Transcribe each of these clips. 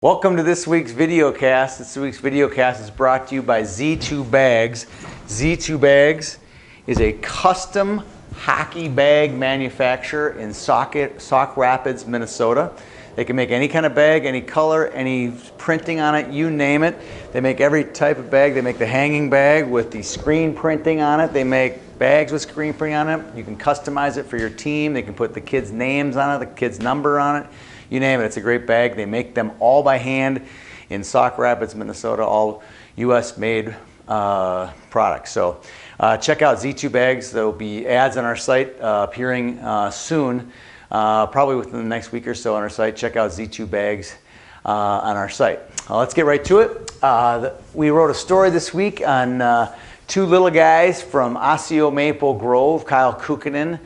Welcome to this week's VideoCast. This week's VideoCast is brought to you by Z2 Bags. Z2 Bags is a custom hockey bag manufacturer in Sauk Rapids, Minnesota. They can make any kind of bag, any color, any printing on it, you name it. They make every type of bag. They make the hanging bag with the screen printing on it. They make bags with screen printing on it. You can customize it for your team. They can put the kids' names on it, the kids' number on it. You name it, it's a great bag. They make them all by hand in Sauk Rapids, Minnesota, all US made products. So check out Z2 Bags. There will be ads on our site appearing soon, probably within the next week or so on our site. Check out Z2 Bags on our site. Let's get right to it. We wrote a story this week on two little guys from Osseo Maple Grove, Kyle Kukkonen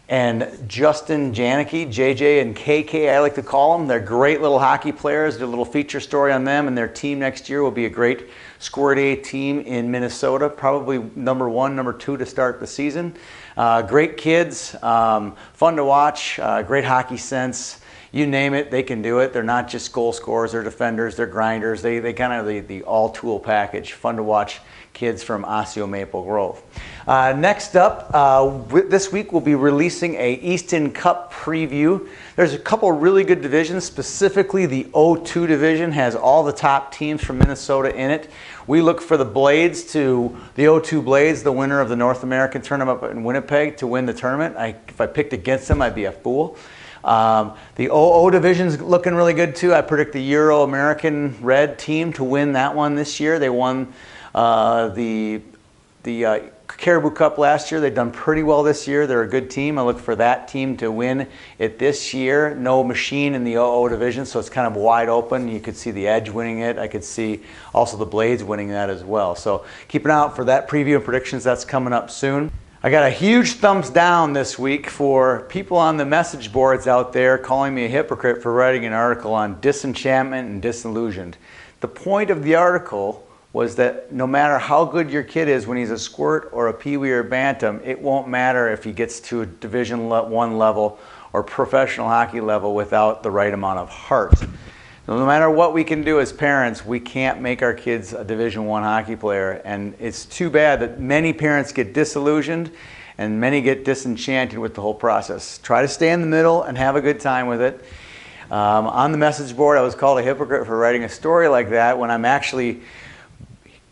and Justin Janicki, JJ and KK, I like to call them. They're great little hockey players. There's a little feature story on them, and their team next year will be a great Squirt A team in Minnesota, probably number one, number two to start the season. Great kids, fun to watch, great hockey sense. You name it, they can do it. They're not just goal scorers, they're defenders, they're grinders. They kind of the all-tool package. Fun to watch kids from Osseo Maple Grove. Next up, this week we'll be releasing a Easton Cup Preview. There's a couple really good divisions, specifically the O2 division has all the top teams from Minnesota in it. We look for the Blades the O2 Blades, the winner of the North American tournament up in Winnipeg, to win the tournament. If I picked against them, I'd be a fool. The OO division's looking really good too. I predict the Euro-American Red team to win that one this year. They won the Caribou Cup last year. They've done pretty well this year. They're a good team. I look for that team to win it this year. No machine in the OO division, so it's kind of wide open. You could see the Edge winning it. I could see also the Blades winning that as well. So keep an eye out for that preview and predictions. That's coming up soon. I got a huge thumbs down this week for people on the message boards out there calling me a hypocrite for writing an article on disenchantment and disillusioned. The point of the article was that no matter how good your kid is when he's a squirt or a peewee or bantam, it won't matter if he gets to a Division I level or professional hockey level without the right amount of heart. No matter what we can do as parents, we can't make our kids a Division I hockey player, and it's too bad that many parents get disillusioned and many get disenchanted with the whole process. Try to stay in the middle and have a good time with it. On the message board, I was called a hypocrite for writing a story like that when I'm actually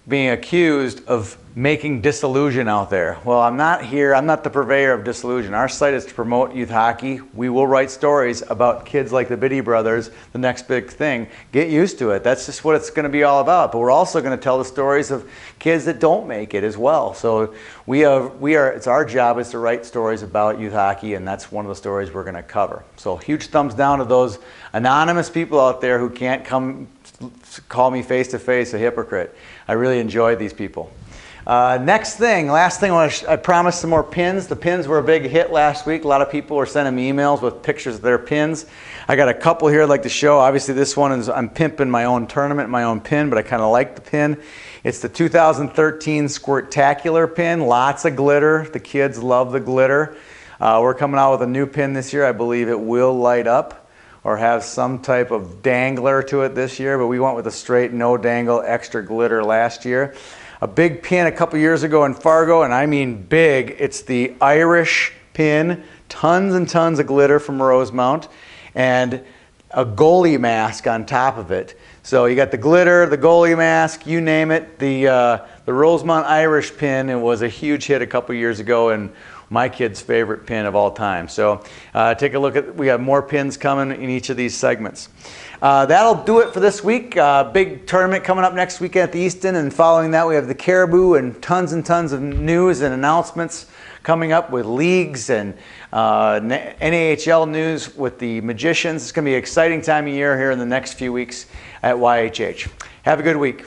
being accused of making disillusion out there. Well, I'm not here. I'm not the purveyor of disillusion. Our site is to promote youth hockey. We will write stories about kids like the Biddy brothers, the next big thing. Get used to it. That's just what it's going to be all about. But we're also going to tell the stories of kids that don't make it as well. So it's our job is to write stories about youth hockey, and that's one of the stories we're going to cover. So huge thumbs down to those anonymous people out there who can't come call me face to face a hypocrite. I really enjoyed these people. Last thing, I promised some more pins. The pins were a big hit last week. A lot of people were sending me emails with pictures of their pins. I got a couple here I'd like to show. Obviously this one is, I'm pimping my own tournament, my own pin, but I kind of like the pin. It's the 2013 Squirtacular pin. Lots of glitter. The kids love the glitter. We're coming out with a new pin this year. I believe it will light up or have some type of dangler to it this year, but we went with a straight no dangle extra glitter last year. A big pin a couple years ago in Fargo, and I mean big, it's the Irish pin, tons and tons of glitter from Rosemount, and a goalie mask on top of it. So you got the glitter, the goalie mask, you name it. The Rosemount Irish pin, it was a huge hit a couple years ago, and my kid's favorite pin of all time. So take a look at, we have more pins coming in each of these segments. That'll do it for this week. Big tournament coming up next week at the Easton, and following that we have the Caribou and tons of news and announcements coming up with leagues and NAHL news with the Magicians. It's going to be an exciting time of year here in the next few weeks at YHH. Have a good week.